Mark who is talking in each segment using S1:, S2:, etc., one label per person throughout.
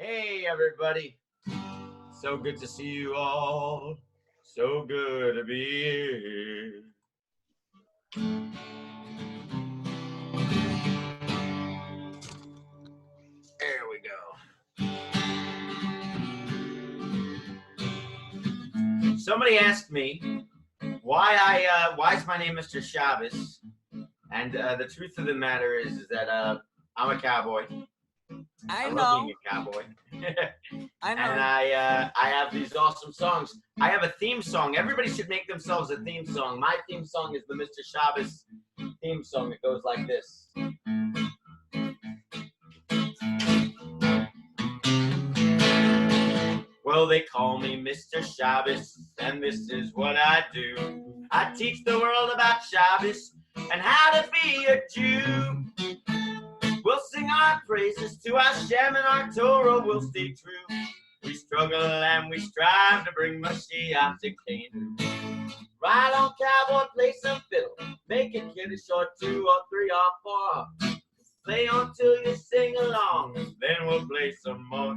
S1: Hey, everybody. So good to see you all. So good to be here. There we go. Somebody asked me why is my name Mr. Shabbos? And the truth of the matter is that I'm a cowboy.
S2: I
S1: I love being
S2: know.
S1: a cowboy.
S2: I know.
S1: And I have these awesome songs. I have a theme song. Everybody should make themselves a theme song. My theme song is the Mr. Shabbos theme song. It goes like this. Well, they call me Mr. Shabbos, and this is what I do. I teach the world about Shabbos and how to be a Jew. We'll sing our praises to Hashem, and our Torah will stay true. We struggle and we strive to bring Mashiach to Canaan. Ride on, cowboy, play some fiddle. Make a kiddish or two or three or four. Play on till you sing along, then we'll play some more.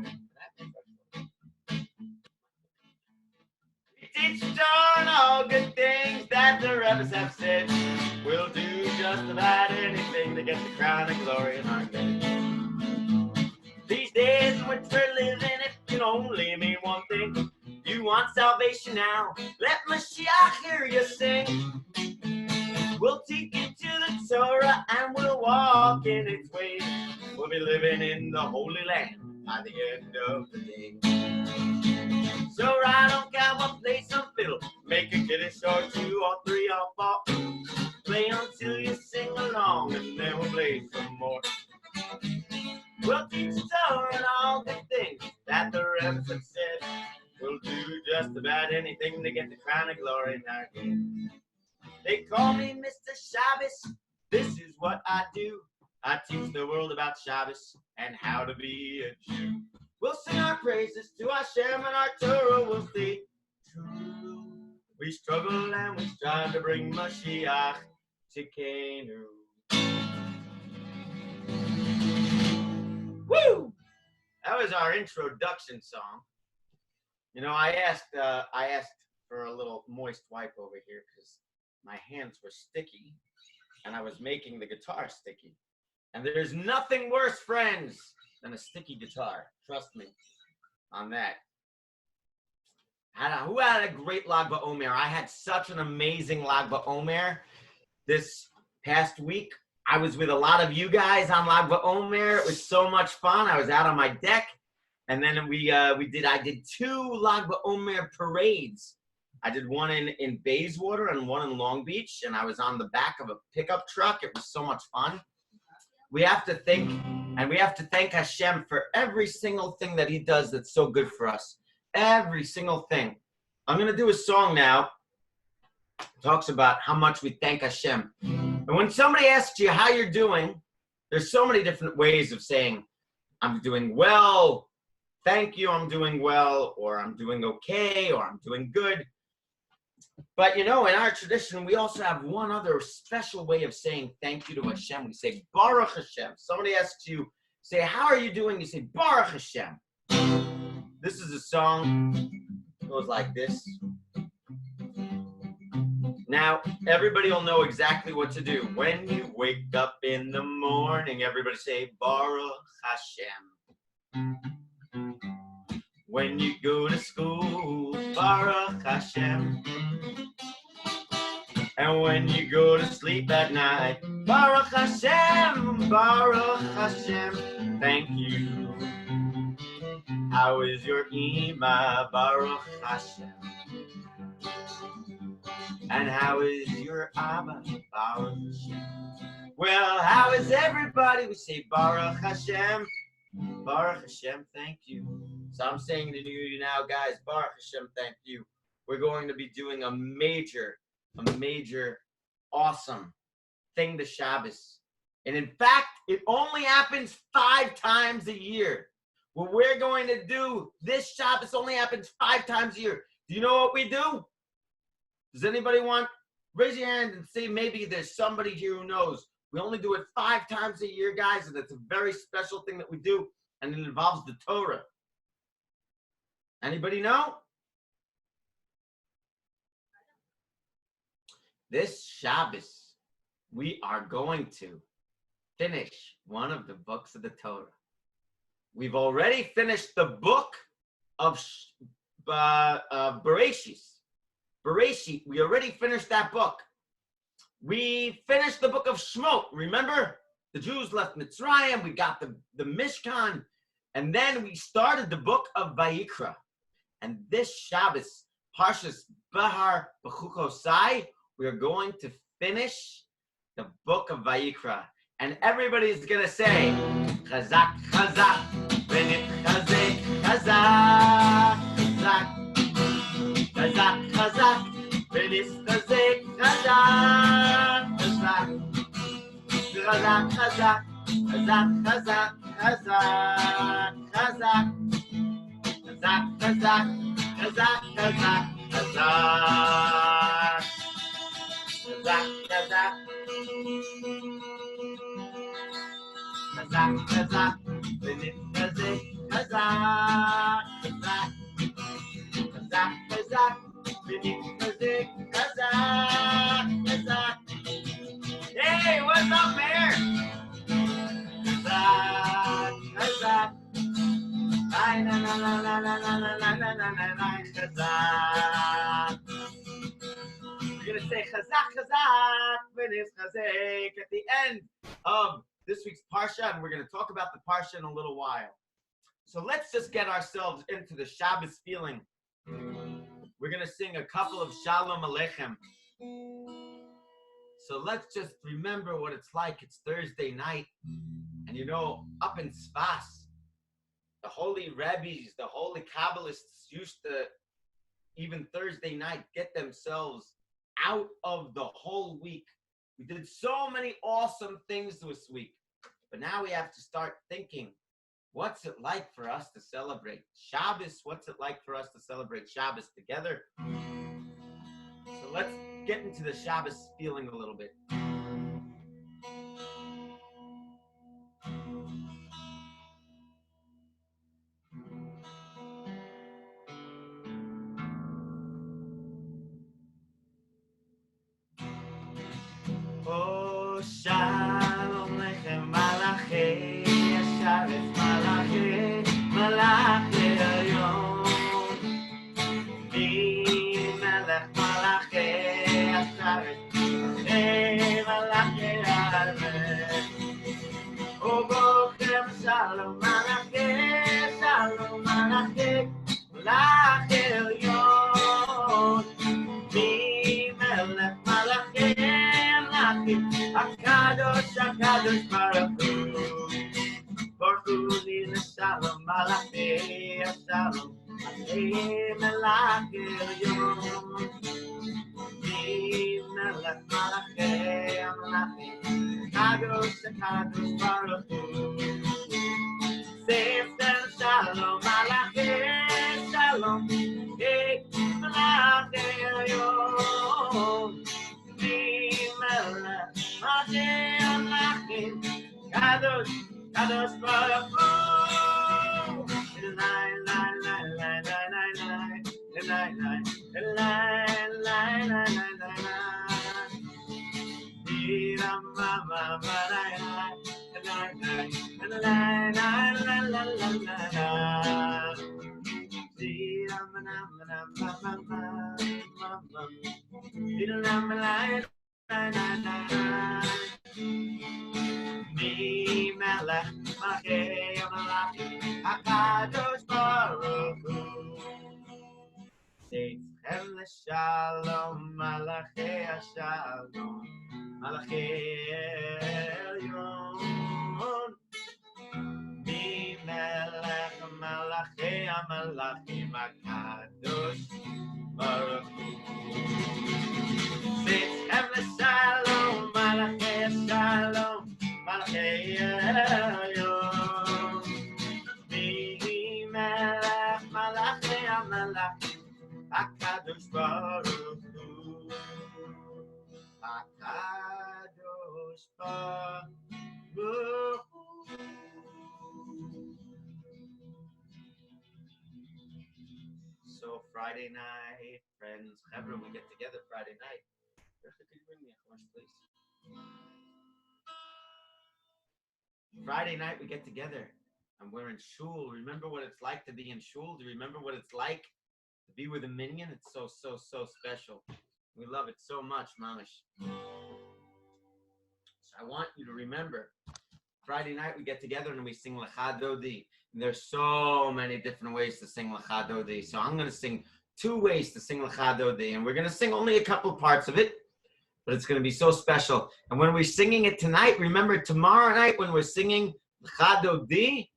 S1: We teach John all good things that the Rebbe's have said. We'll do just about anything to get the crown of glory in our head. These days in which we're living, it can only mean one thing. You want salvation now? Let Mashiach hear you sing. We'll take you to the Torah and we'll walk in its ways. We'll be living in the Holy Land by the end of the day. So ride on, cowboy, play some fiddle. Make a kiddish or two or three or four. Play until you sing along and then we'll play some more. We'll teach the Torah and all good things that the Rebbe's have said. We'll do just about anything to get the crown of glory in our head. They call me Mr. Shabbos. This is what I do. I teach the world about Shabbos and how to be a Jew. We'll sing our praises to Hashem and our Torah will stay true. We struggle and we strive to bring Mashiach to Canaan. Woo! That was our introduction song. You know, I asked for a little moist wipe over here because my hands were sticky and I was making the guitar sticky. And there's nothing worse, friends, than a sticky guitar. Trust me on that. Who had a great Lag BaOmer? I had such an amazing Lag BaOmer this past week. I was with a lot of you guys on Lag BaOmer. It was so much fun. I was out on my deck. And then I did two Lag BaOmer parades. I did one in Bayswater and one in Long Beach, and I was on the back of a pickup truck. It was so much fun. We have to thank Hashem for every single thing that he does that's so good for us. Every single thing. I'm going to do a song now. It talks about how much we thank Hashem. And when somebody asks you how you're doing, there's so many different ways of saying, I'm doing well, thank you, I'm doing well, or I'm doing okay, or I'm doing good. But you know, in our tradition, we also have one other special way of saying thank you to Hashem. We say Baruch Hashem. Somebody asks you, say, how are you doing? You say Baruch Hashem. This is a song. It goes like this. Now, everybody will know exactly what to do. When you wake up in the morning, everybody say Baruch Hashem. When you go to school, Baruch Hashem. And when you go to sleep at night, Baruch Hashem, Baruch Hashem, thank you. How is your Ima, Baruch Hashem? And how is your Abba, Baruch Hashem? Well, how is everybody? We say Baruch Hashem, Baruch Hashem, thank you. So I'm saying to you now, guys, Baruch Hashem, thank you. We're going to be doing a major, awesome thing to Shabbos. And in fact, it only happens 5 times a year. What we're going to do this Shabbos only happens 5 times a year. Do you know what we do? Does anybody want? Raise your hand and say maybe there's somebody here who knows. We only do it 5 times a year, guys, and it's a very special thing that we do, and it involves the Torah. Anybody know? This Shabbos, we are going to finish one of the books of the Torah. We've already finished the book of Bereshit. Bereshit, we already finished that book. We finished the book of Shemot. Remember? The Jews left Mitzrayim. We got the Mishkan. And then we started the book of Vayikra. And this Shabbos, Parshas Bahar B'chukosai, we are going to finish the book of Vayikra. And everybody's going to say, Chazak, Chazak, V'nitchazek, Chazak, Chazak, Chazak, Chazak, V'nitchazek, Chazak, Chazak, Chazak, Chazak, Chazak, Chazak, Chazak, Chazak, Chazak, Chazak, Chazak, Chazak, Chazak, Chazak, Chazak, Chazak, Chazak, V'nitchazek, Chazak, Chazak, Chazak, Chazak, V'nitchazek, Chazak, Chazak. Hey, what's up, Mayor? Chazak, Chazak. Ay, na, na, na, na, na, na, na, na, na, na, na, Chazak. We're going to say Chazak, Chazak, V'nitchazek at the end of this week's Parsha, and we're going to talk about the Parsha in a little while. So let's just get ourselves into the Shabbos feeling. We're going to sing a couple of Shalom Aleichem. So let's just remember what it's like. It's Thursday night. And you know, up in Sfas, the holy rabbis, the holy Kabbalists used to, even Thursday night, get themselves out of the whole week. We did so many awesome things this week. But now we have to start thinking, what's it like for us to celebrate Shabbos? What's it like for us to celebrate Shabbos together? So let's get into the Shabbos feeling a little bit. Oh, Shalom Lechem Malachei Yachad Malachei Malachei Elyon Mi Melech Malachei Yachad Malachei Malachei Oh, Bochem Shalom Malachei Shalom Malachei Malachei Elyon Mi Melech Malachei Akadosh, Akadosh, Baruch Hu, Baruch Hu, Shalom, Malachei, Shalom, Malachei, Malachei, Elyon, Melech, Malachei, Malachei, Akadosh, Akadosh, Baruch Hu, Sefter, Shalom, Malachei, Shalom, Malachei, Elyon, Kadosh, Kadosh Baruch Hu. Mi Melech Malachei Malachei Akadosh Baruch Hu Seitzchem L'Shalom Malachei Shalom Malachei Elyon Mi Melech Malachei Malachei Akadosh Baruch Hu Seitzchem L'Shalom Malachei Shalom Malachei Elyon Mi Melech Malachei Malachei Akadosh Baruch Hu Akadosh Baruch Hu Friday night, friends. Whenever we get together Friday night. Could you bring me a horse, please? Friday night we get together and we're in shul. Remember what it's like to be in shul? Do you remember what it's like to be with a minyan? It's so special. We love it so much, mamish. So I want you to remember, Friday night we get together and we sing Yachad. There's so many different ways to sing Yachad. So I'm going to sing 2 ways to sing Yachad, and we're going to sing only a couple parts of it. But it's going to be so special. And when we're singing it tonight, remember tomorrow night when we're singing Yachad, we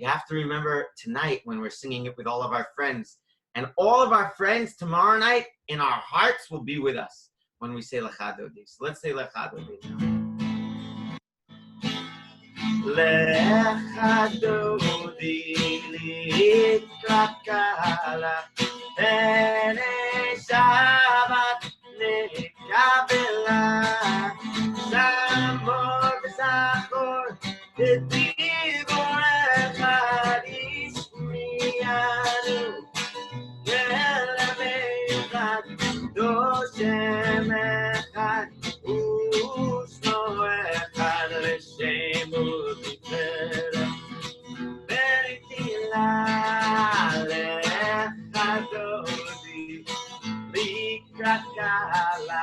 S1: have to remember tonight when we're singing it with all of our friends. And all of our friends tomorrow night in our hearts will be with us when we say Yachad. So let's say Yachad now. Yachad likrakala Shabbat Nekabela Samor v'Zachor V'Dibor Echad Yishmiyanu Yelamei Echad Doshem Echad Ushmo Echad L'Shemu Tiferet Veritila Lechadodi Likrakala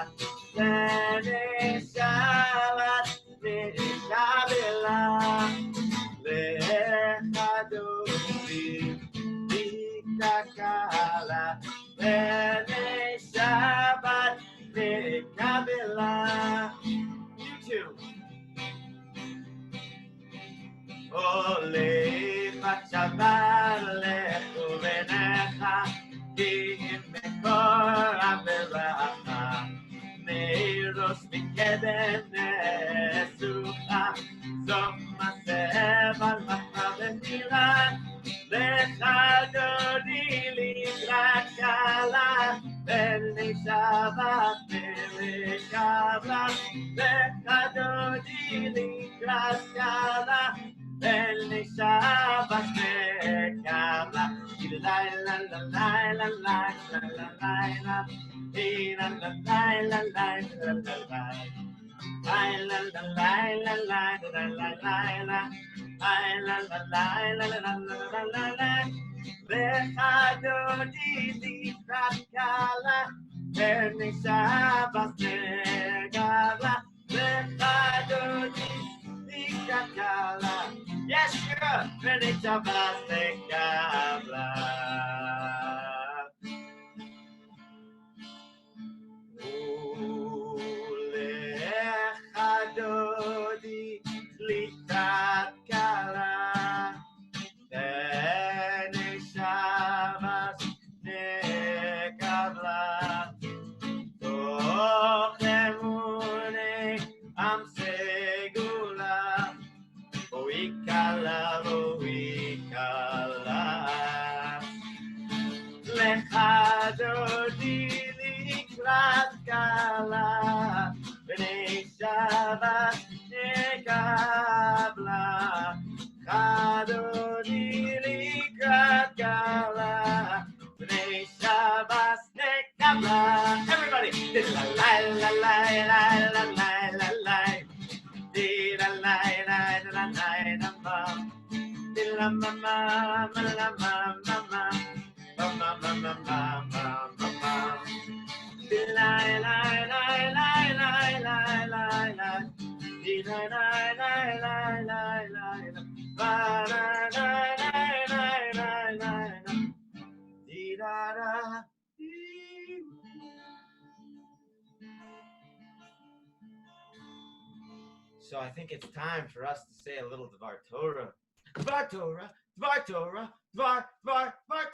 S1: Lene Shabbat Nekabela Lechadodi Likrakala Lene Shabbat Nekabela. You too. Ole Bachavad Lechu Venecha Ki Mekor Averacha Neiros Mikeden Nesucha Zom Masev Al Machavet Miran Lechadodi Likrakala B'nei Shabbat B'nei Shabbat Lechadodi Likrakala B'nei Shabbat Nekabla La la la la la la la la la la la la la la Yes, sure. Ulechadodi litakala B'nei Shabbat nekabla Toch emune am segula Oikala Lechadodi Likrakala B'nei Shabbat Nekabla Chadodi Likrakala B'nei Shabbat Nekabla. Everybody! La la la la la la la la la la la la la la la la mama la mama mama mama mama mama la la la la la la la la la So I think it's time for us to say a little Dvar Torah. Dvar Torah, Dvar Torah, Dvar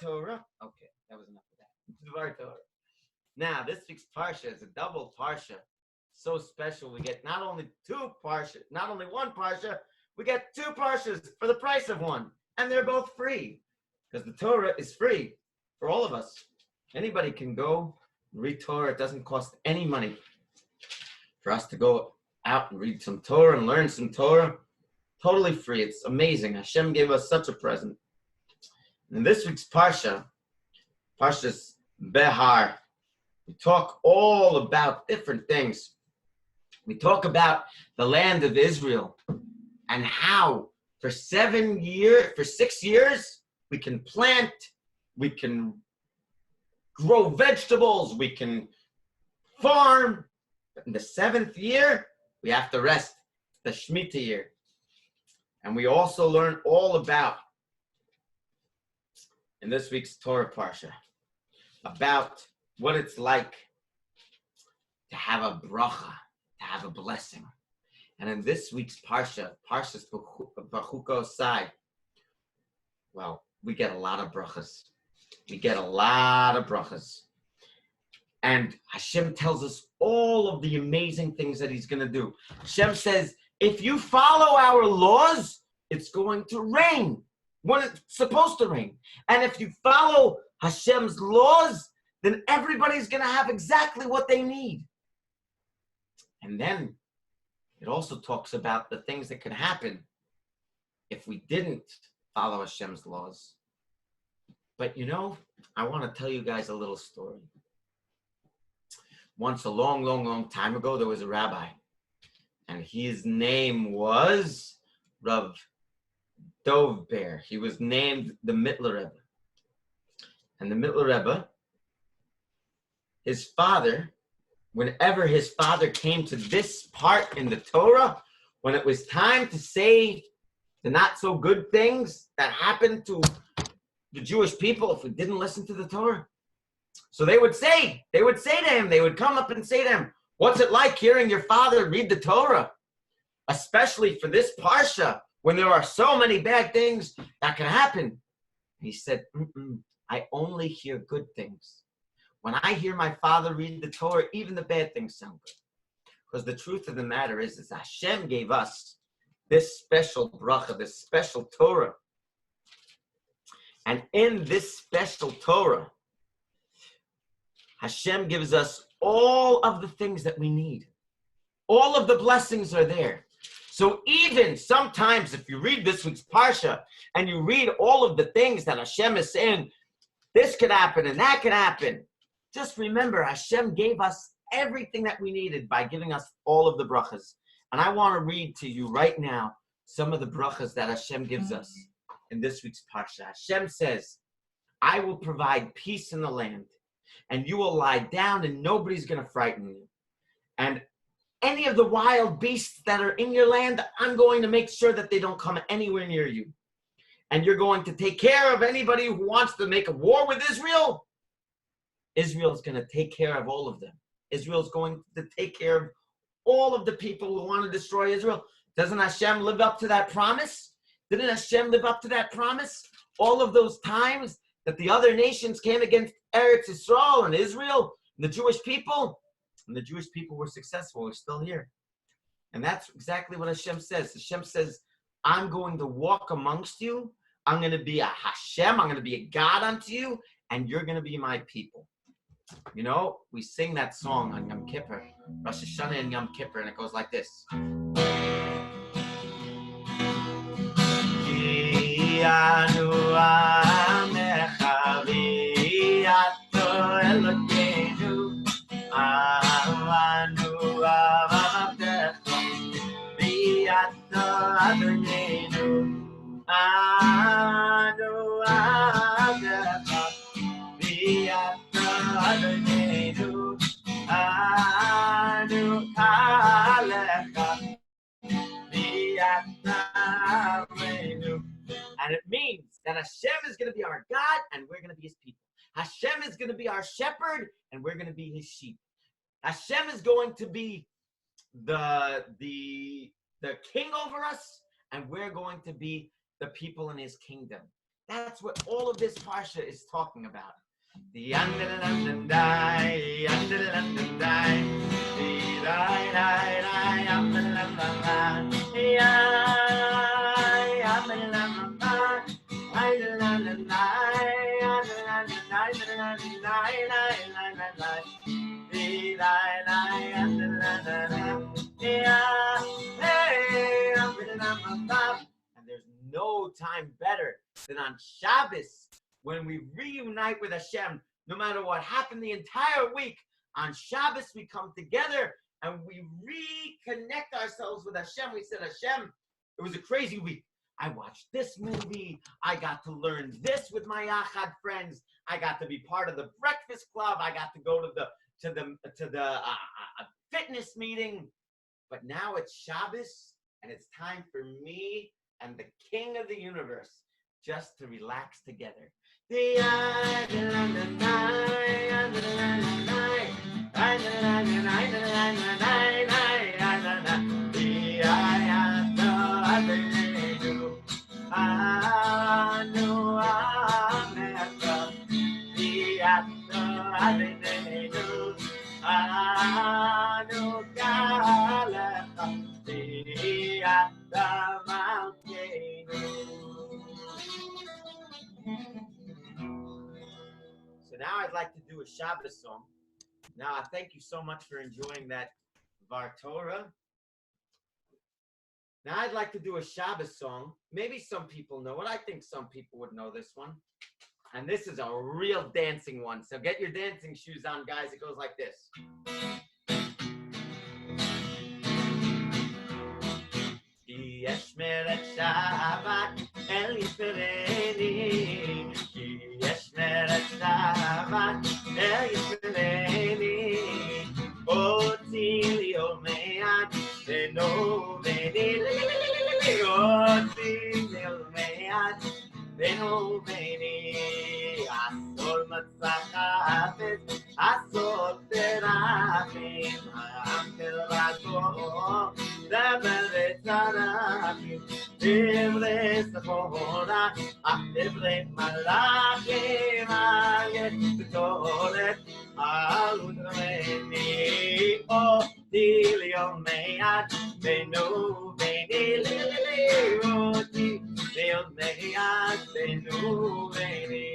S1: Torah. Okay, that was enough of that. Dvar Torah. Now, this week's Parsha is a double Parsha. So special. We get not only one Parsha, we get 2 Parshas for the price of one. And they're both free. Because the Torah is free for all of us. Anybody can go and read Torah. It doesn't cost any money for us to go out and read some Torah and learn some Torah. Totally free. It's amazing. Hashem gave us such a present. And in this week's Parsha, Parshas Behar. We talk all about different things. We talk about the land of Israel and how for 6 years, we can plant, we can grow vegetables, we can farm. But in the 7th year, we have to rest, the Shemitah year. And we also learn all about, in this week's Torah Parsha, about what it's like to have a bracha, to have a blessing. And in this week's Parsha, Parsha's Bachukos side, well, we get a lot of brachas. We get a lot of brachas. And Hashem tells us all of the amazing things that he's going to do. Hashem says, if you follow our laws, it's going to rain when it's supposed to rain. And if you follow Hashem's laws, then everybody's going to have exactly what they need. And then it also talks about the things that could happen if we didn't follow Hashem's laws. But I want to tell you guys a little story. Once, a long, long, long time ago, there was a rabbi. And his name was Rav Dov Ber. He was named the Mittler Rebbe. And the Mittler Rebbe, his father, whenever his father came to this part in the Torah, when it was time to say the not so good things that happened to the Jewish people if we didn't listen to the Torah. So they would say to him, they would come up and say to him, what's it like hearing your father read the Torah? Especially for this Parsha, when there are so many bad things that can happen. And he said, I only hear good things. When I hear my father read the Torah, even the bad things sound good. Because the truth of the matter is Hashem gave us this special bracha, this special Torah. And in this special Torah, Hashem gives us all of the things that we need. All of the blessings are there. So even sometimes if you read this week's Parsha and you read all of the things that Hashem is saying, this could happen and that could happen, just remember Hashem gave us everything that we needed by giving us all of the brachas. And I want to read to you right now some of the brachas that Hashem gives us in this week's Parsha. Hashem says, I will provide peace in the land, and you will lie down and nobody's going to frighten you. And any of the wild beasts that are in your land, I'm going to make sure that they don't come anywhere near you. And you're going to take care of anybody who wants to make a war with Israel. Israel's going to take care of all of them. Israel's going to take care of all of the people who want to destroy Israel. Doesn't Hashem live up to that promise? Didn't Hashem live up to that promise? All of those times that the other nations came against Eretz Yisrael and Israel, and the Jewish people, and the Jewish people were successful. We're still here. And that's exactly what Hashem says. Hashem says, I'm going to walk amongst you. I'm going to be a Hashem. I'm going to be a God unto you, and you're going to be my people. We sing that song on Yom Kippur, Rosh Hashanah and Yom Kippur, and it goes like this. And it means that Hashem is going to be our God and we're going to be his people. Hashem is going to be our shepherd and we're going to be his sheep. Hashem is going to be the king over us and we're going to be the people in his kingdom. That's what all of this Parsha is talking about. The and there's no time better than on Shabbos when we reunite with Hashem. No matter what happened the entire week, on Shabbos we come together and we reconnect ourselves with Hashem. We said, Hashem, it was a crazy week. I watched this movie. I got to learn this with my Yachad friends. I got to be part of the breakfast club. I got to go to the fitness meeting. But now it's Shabbos, and it's time for me and the King of the universe just to relax together. So now I'd like to do a Shabbos song. Now I thank you so much for enjoying that Var Torah. Now I'd like to do a Shabbos song. Maybe some people know it. I think some people would know this one. And this is a real dancing one. So get your dancing shoes on, guys. It goes like this. Ki yesh meret Shabbat el yisraeli. Ki yesh meret Shabbat el yisraeli. Oti li omead veno veni. Oti li omead veno veni. Asol matzachafet, asol terachim. Am terato, daber vetzarachim. Divrei sachora, divrei malachim. Ayet v'tolet, alud rameni. Oti li'omead, venu veni. Oti li'omead, venu veni.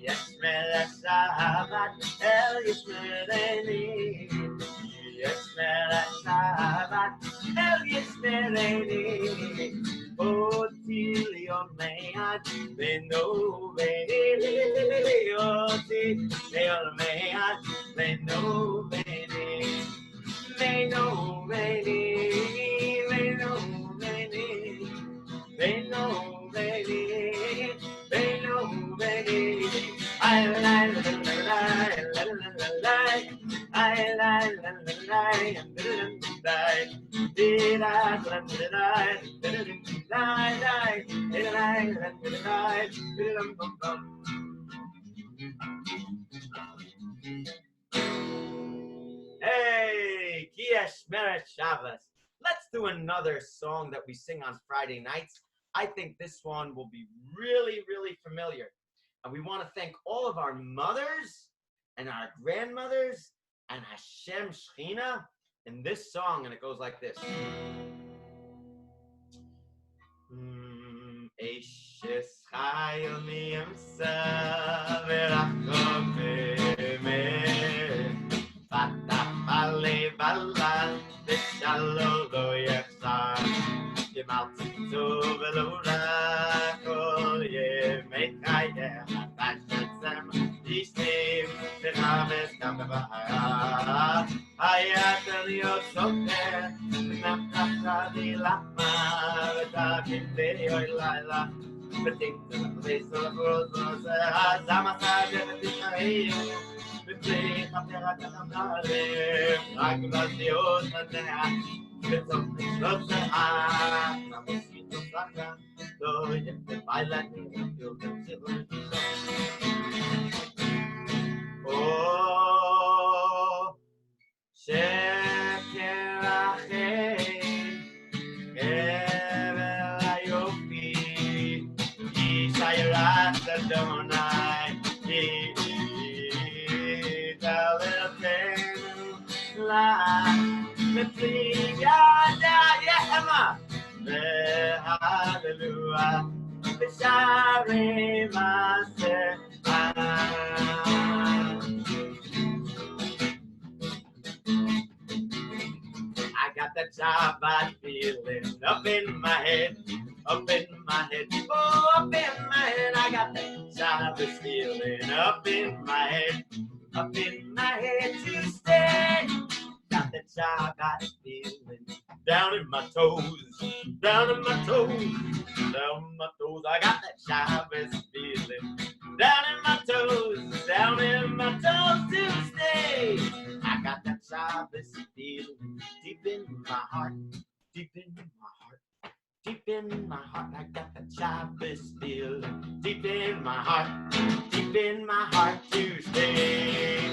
S1: Yes, meret Shabbat el yisraeli. Yes, meret Shabbat el yisraeli. Oti li'omead v'no veni. Oti li'omead v'no veni. V'no veni. V'no veni. V'no veni. V'no veni. I Hey, Ki yesh meret Shabbos. Let's do another song that we sing on Friday nights. I think this one will be really, really familiar. And we want to thank all of our mothers and our grandmothers and Hashem Shechina in this song. And it goes like this. Eishes chayil miyamsa v'rachom v'meh Fatach alev alal v'shalom lo yechsar Yemal tzitzu v'lo ra kol yemei chayeh Hashem yishtim v'chaves kam b'vahara Hayat el yotzoter v'nafchacha v'lachma v'tagim v'yoy laila v'tink to the place of roses Azam asad v'tishareyu v'tzei chaperat ha'chamdalim רק בזיות נדע וצוף נשלושה נמוסית נוסחה לא יפת בילדים יותר ציבור או שקר אחר אבל היופי איש הירת אדוני תלתנו לך מפליג ידה יחמה והללויה בשערי מסעה I got that Shabbat feeling up in my head, oh, up in my head. I got that Shabbos feeling up in my head to stay. Got that Shabbos feeling down in my toes, down in my toes, down in my toes. I got that Shabbos feeling down in my toes to stay. I got that Shabbos feeling deep in my heart, deep in my heart. Deep in my heart, I got that Shabbos feeling. Deep in my heart to stay.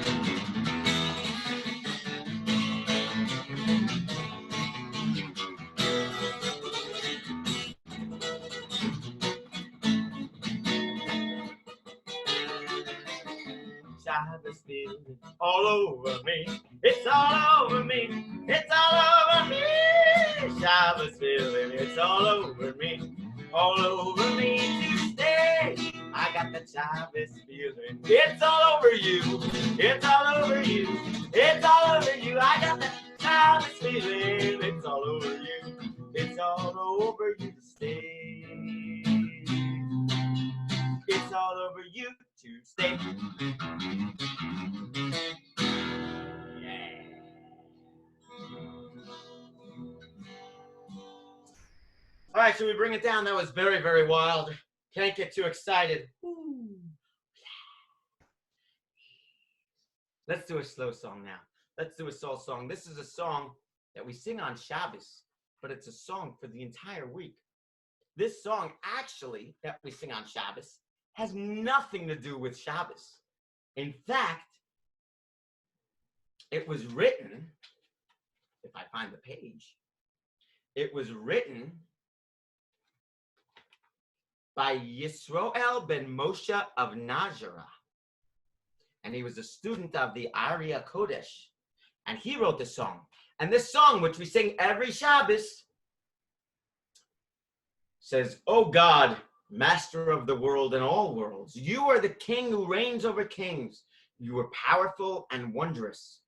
S1: Shabbos feeling all over me. It's all over me. It's all over me. Shabbos feeling, it's all over me. All over me to stay. I got the Shabbos feeling. It's all over you. It's all over you. It's all over you. I got the Shabbos feeling. It's all over you. It's all over you to stay. It's all over you to stay. Yeah. All right, so we bring it down. That was very, very wild. Can't get too excited. Ooh. Let's do a slow song now. Let's do a soul song. This is a song that we sing on Shabbos, but it's a song for the entire week. This song, actually, that we sing on Shabbos, has nothing to do with Shabbos. In fact, it was written, if I find the page, it was written by Yisroel ben Moshe of Nazareth. And he was a student of the Arya Kodesh. And he wrote this song. And this song, which we sing every Shabbos, says, "O God, master of the world and all worlds, you are the king who reigns over kings. You are powerful and wondrous.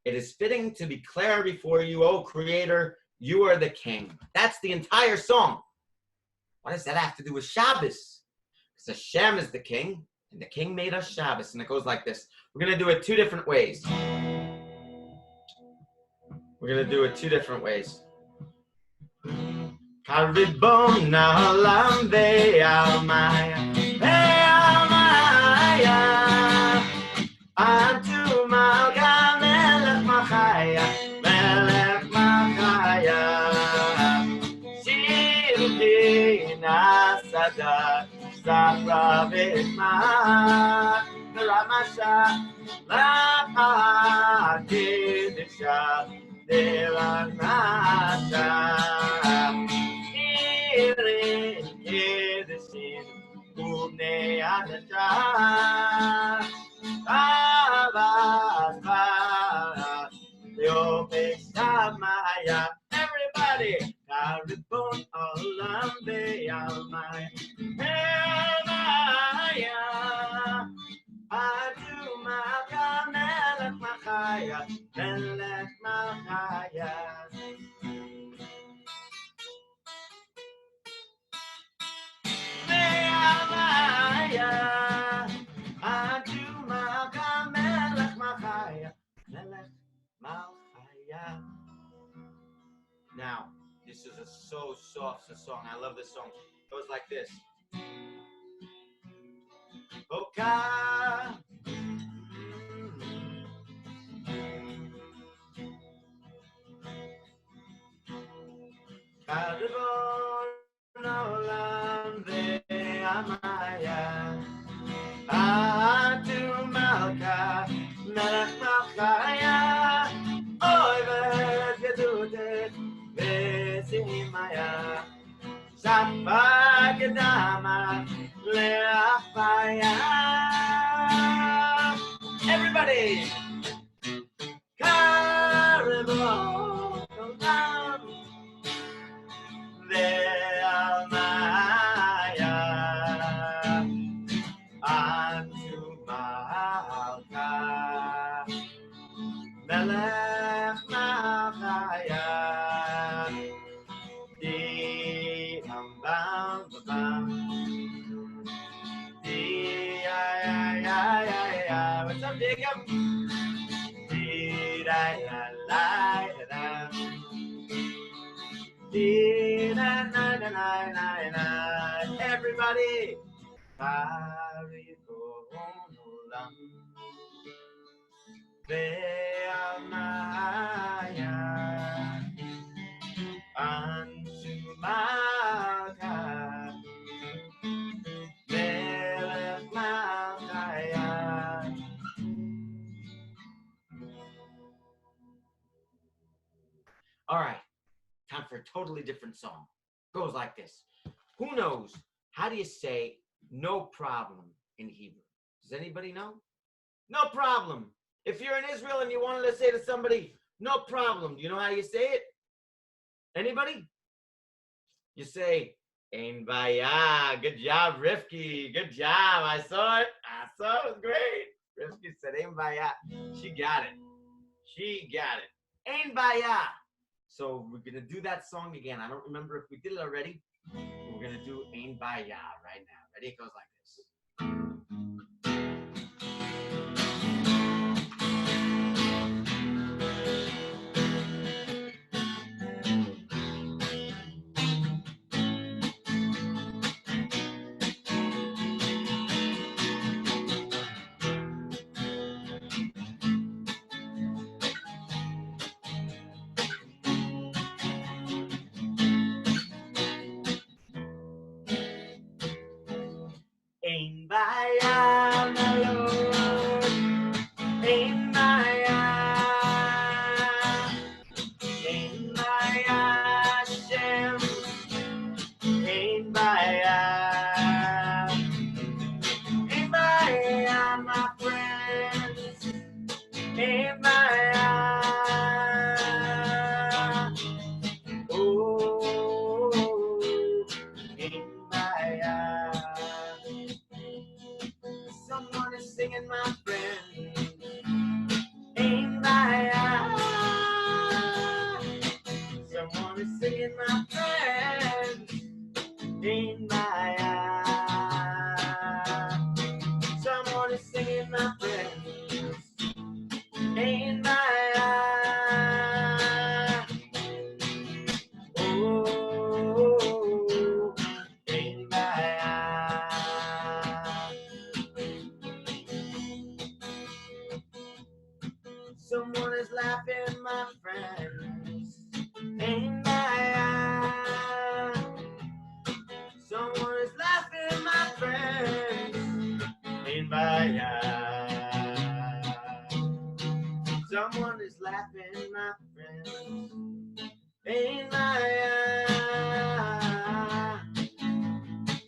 S1: It is fitting to declare before you, O Creator, you are the king." That's the entire song. What does that have to do with Shabbos? Because Hashem is the king, and the king made us Shabbos. And it goes like this. We're going to do it two different ways. Karibon na'olam ve'almaya, ve'almaya, Antu malka melech machaya, melech machaya, Shilchi nasada, Safra v'itma, V'ramasha, Lapa kedisha, Devanasha, Shirin kedishin, Ubnei adasha, Everybody, Karibon olam ve'almaya, Elmaya, Adu malka melech machaya, melech machaya. Ve'almaya, Adu malka melech machaya, melech machaya. Now, this is a so soft song. I love this song. It goes like this. Oka. Karibon olam ve'amaya, Atu malka melech machaya, Oy v'gedutet v'zimaya, Shapa kedama le'achaya. Everybody! Karibon olam ve'almaya, Antu malka melech machaya, Di bam bam bam, Di dig 'em. Dee-da-la-la-da-da. Dee-da-na-na-na-na-na. Everybody, Hari-Kolam. Ve'amaya unto Malka, Melech Malchaya. All right, time for a totally different song. Goes like this. Who knows? How do you say no problem in Hebrew? Does anybody know? No problem. If you're in Israel and you wanted to say to somebody, no problem, do you know how you say it? Anybody? You say, Ein Baya. Good job, Rifki. Good job. I saw it. It was great. Rifki said, Ein Baya. She got it. Ein Baya. So we're going to do that song again. I don't remember if we did it already. We're going to do Ein Baya right now. Ready? It goes like this. Ein Baya, my Lord. Ein Baya. Ein Baya, Hashem. Ein Baya. Ein Baya, my friends. Ein Baya. Oh, Ein Baya. Someone is singing, my friend. Ein Baya. Someone is singing, my friend. Ein Baya. Someone is singing, my friend. Ein Baya. Oh, Ein Baya. Someone is laughing, my friends. Ein Baya. Someone is laughing, my friends. Ein Baya. Someone is laughing, my friends. Ein Baya.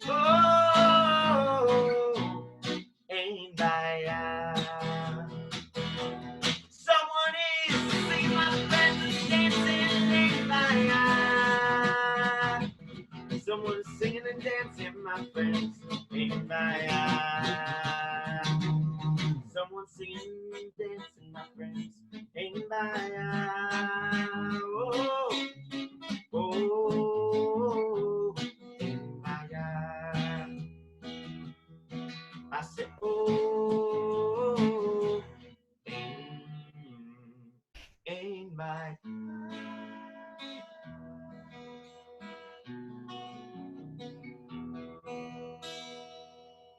S1: Oh, Ein Baya. Someone is singing, my friends, dancing, Ein Baya. Someone is singing and dancing, my friends, Ein Baya. Someone singing and dancing, my friends, Ein Baya. Oh, oh, Ein Baya. I said, oh, Ein Baya.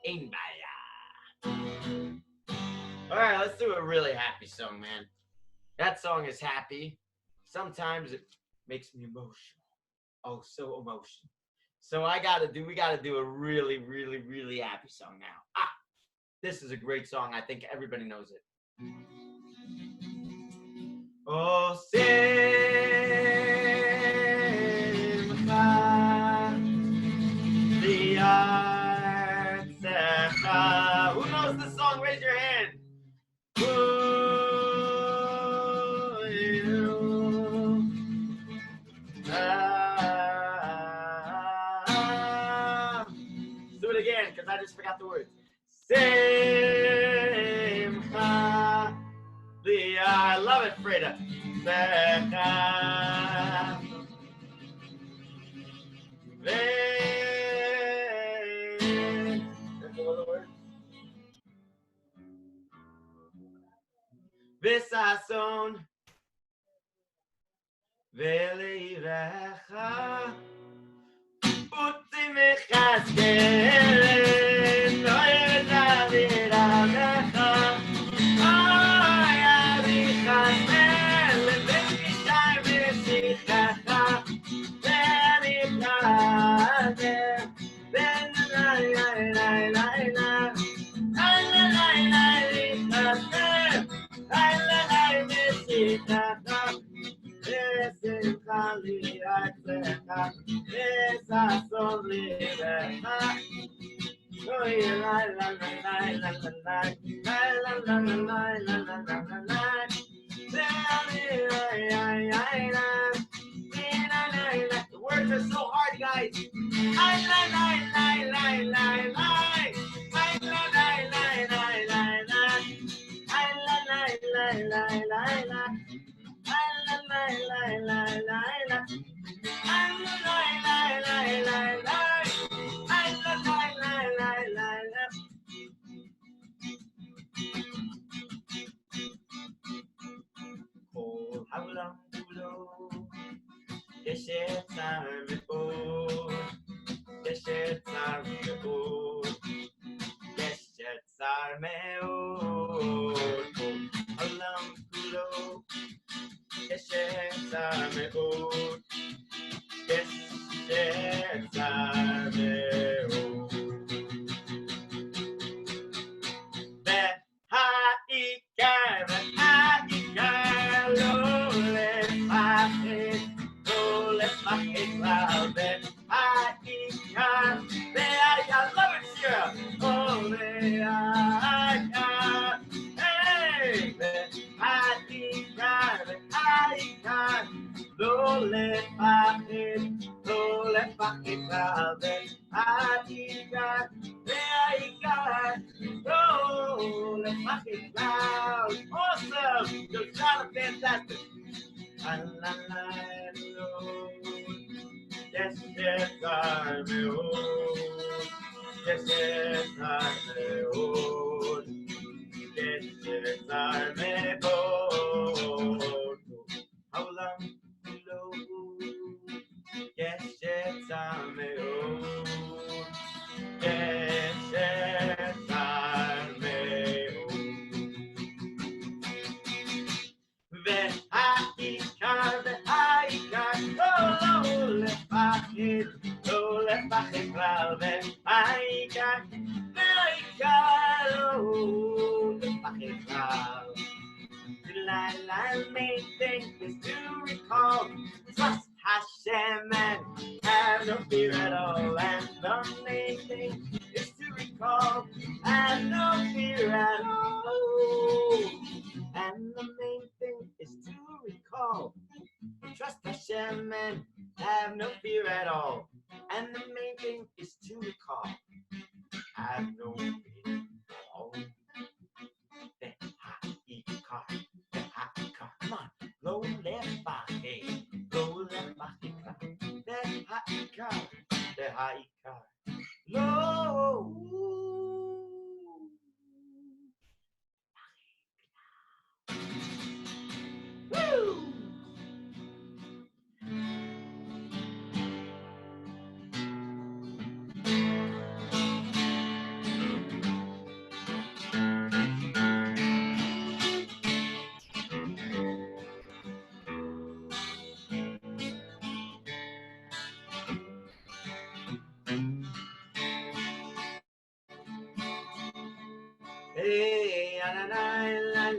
S1: Ein Baya. All right, let's do a really happy song, man. That song is happy. Sometimes it makes me emotional. Oh, so emotional. So we gotta do a really, really, really happy song now. This is a great song. I think everybody knows it. Oh, Simcha, Li'atzecha. Who knows this song? Raise your hand. Let's do it again, because I just forgot the words. Simcha, I love it, Freda. וששון ולעירך ותמחזקאל נועד לבירתך אוי אביחסל ותשי בשיחך ונתעדר בין לילה לילה לילה לילה להתחסל לילה לילה בשיחך ושמחה ליעצך וששון ליבך אוי לילה לילה לילה לילה liela. The words are so hard, guys. כל העולם כולו קשר צר מאוד, קשר צר מאוד, קשר צר מאוד. כל העולם כולו קשר צר מאוד, קשר צר מאוד. והעיקר לא לפחד, לא לפחד כלל. והעיקר, I love it, Shira. Oh, והעיקר, hey, והעיקר, לא לפחד, לא לפחד כלל. והעיקר, oh, let's rock it loud. Awesome. You sound fantastic. La la la lo. Yes, yes, I'm old. Yes, yes, I'm old. Yes, yes, I'm old. How long low? Yes, yes, I'm old. Yes, yes, I'm old. והעיקר, לא לפחד, לא לפחד כלל. והעיקר, לא לפחד כלל. The main thing is to recall, trust Hashem and have no fear at all. And the main thing is to recall, have no fear at all. And the main thing is to recall, trust Hashem and have no fear at all. And the main thing is to recall, have no fear at all. Come on, low left body, low left body, the high car, low. Woo! Hey, la la la la la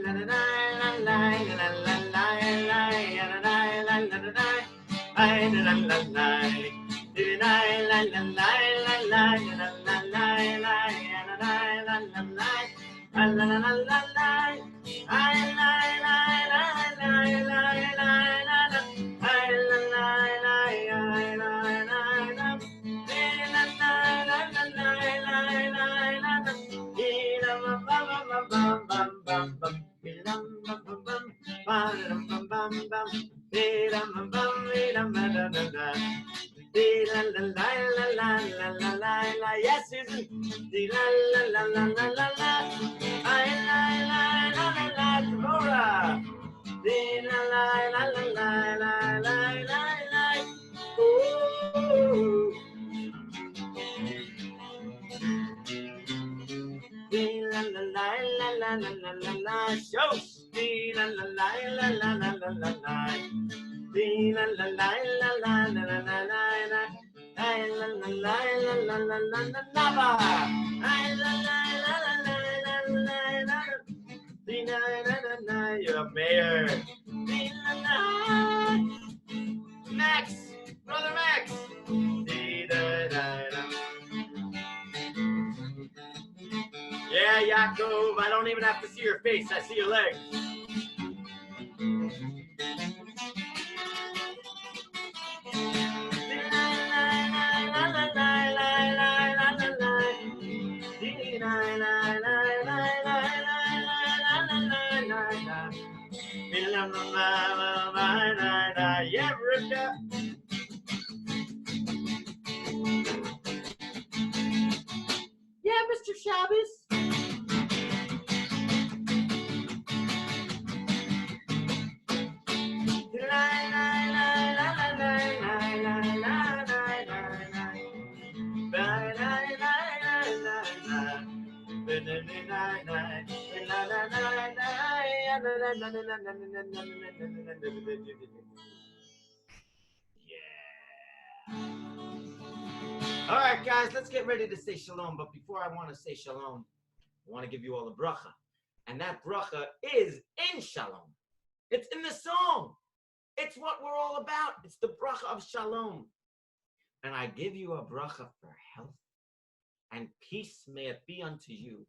S1: la la la la Yes, Susan. La la la la la la la. La la la la la la. La la la la la la la la la. Shosh. La la la la la la la la la. La la la la la la la la la la. La la la la la la la la la la. La la la la la la la la. You're a mayor. Max, brother Max. Yeah, Yaakov, I don't even have to see your face. I see your legs. Yeah, Rivka. Yeah, Mr. Shabbos. All right, guys, let's get ready to say shalom. But before I want to say shalom, I want to give you all a bracha. And that bracha is in shalom. It's in the song. It's what we're all about. It's the bracha of shalom. And I give you a bracha for health and peace may it be unto you.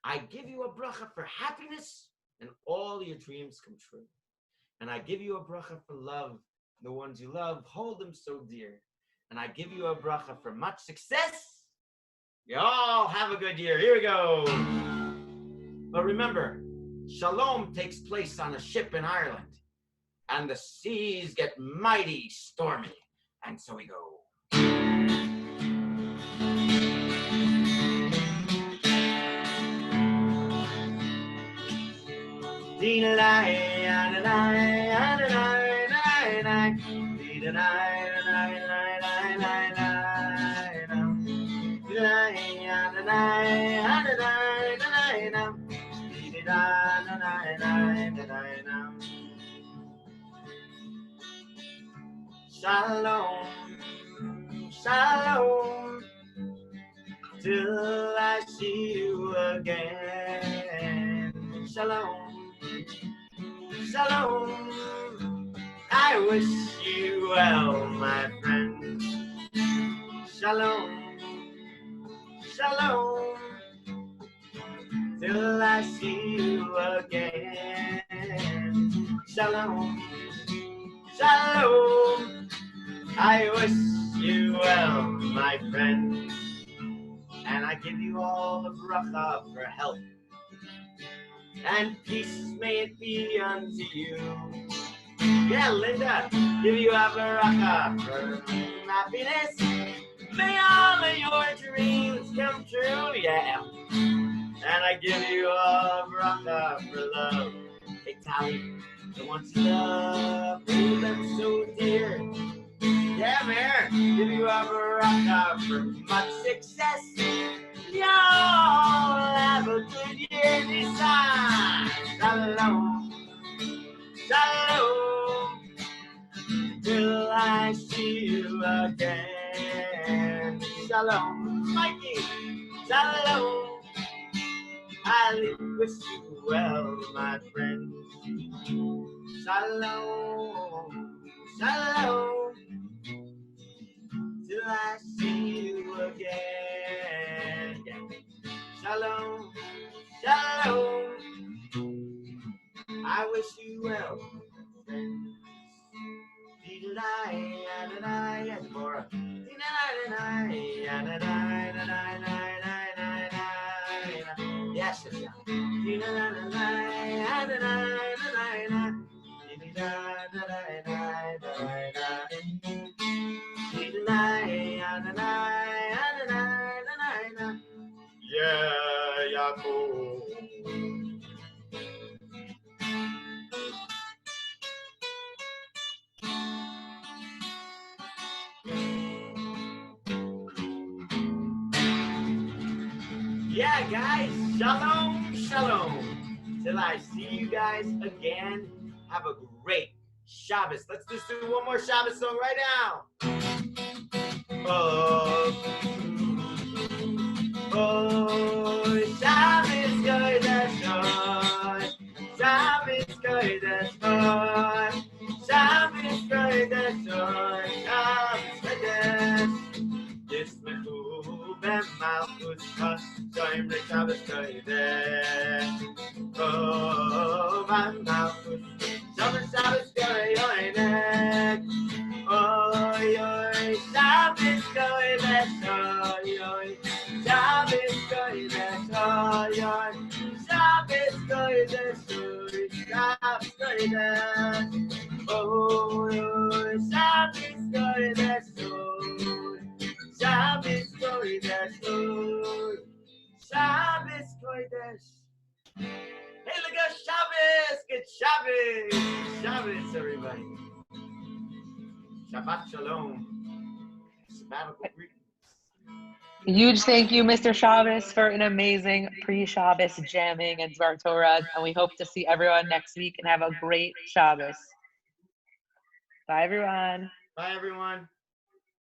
S1: I give you a bracha for happiness and all your dreams come true. And I give you a bracha for love. The ones you love, hold them so dear. And I give you a bracha for much success. Y'all have a good year. Here we go. But remember, shalom takes place on a ship in Ireland. And the seas get mighty stormy. And so we go. Shalom, shalom, till I see you again. Shalom, shalom, I wish you well, my friend. Shalom, shalom, till I see you again. Shalom, shalom, I wish you well, my friend. And I give you all the bracha for health and peace may it be unto you. Yeah, Linda, give you a bracha for happiness. May all of your dreams come true, yeah. And I give you all a bracha for love. Hey, Tally, the ones you love, hold them so dear. Yeah, man, give you a bracha for much success. Y'all have a good year this time. Shalom, shalom, till I see you again. Shalom, Mikey, shalom, I wish you well, my friend. Shalom, shalom, till I see you again. Shalom, shalom, I wish you well, friends. Deborah. Yes, yeah, Yaakov. Yeah, Yeah, guys. Shalom, shalom. Till I see you guys again. Have a great Shabbos. Let's just do one more Shabbos song right now. Oh, Shabbos Kodesh, Shabbos Kodesh, Shabbos Kodesh, Shabbos Kodesh. Yismechu b'malchus Hashem leShabbos Kodesh. Oh, b'malchus Shabbos Kodesh. Oy, oy, Shabbos Kodesh, oy, oy, Shabbos Kodesh, oy, oy, Shabbos Kodesh, oy, Shabbos Kodesh, oy, oy, Shabbos Kodesh, oy, Shabbos Kodesh, oy, Shabbos Kodesh. Hey, look at Shabbos! Good Shabbos! Shabbos, everybody. Shabbat Shalom. Sabbatical greetings.
S3: Huge thank you, Mr. Shabbos, for an amazing pre-Shabbos jamming and Dvar Torah. And we hope to see everyone next week and have a great Shabbos. Bye, everyone.
S1: Bye, everyone.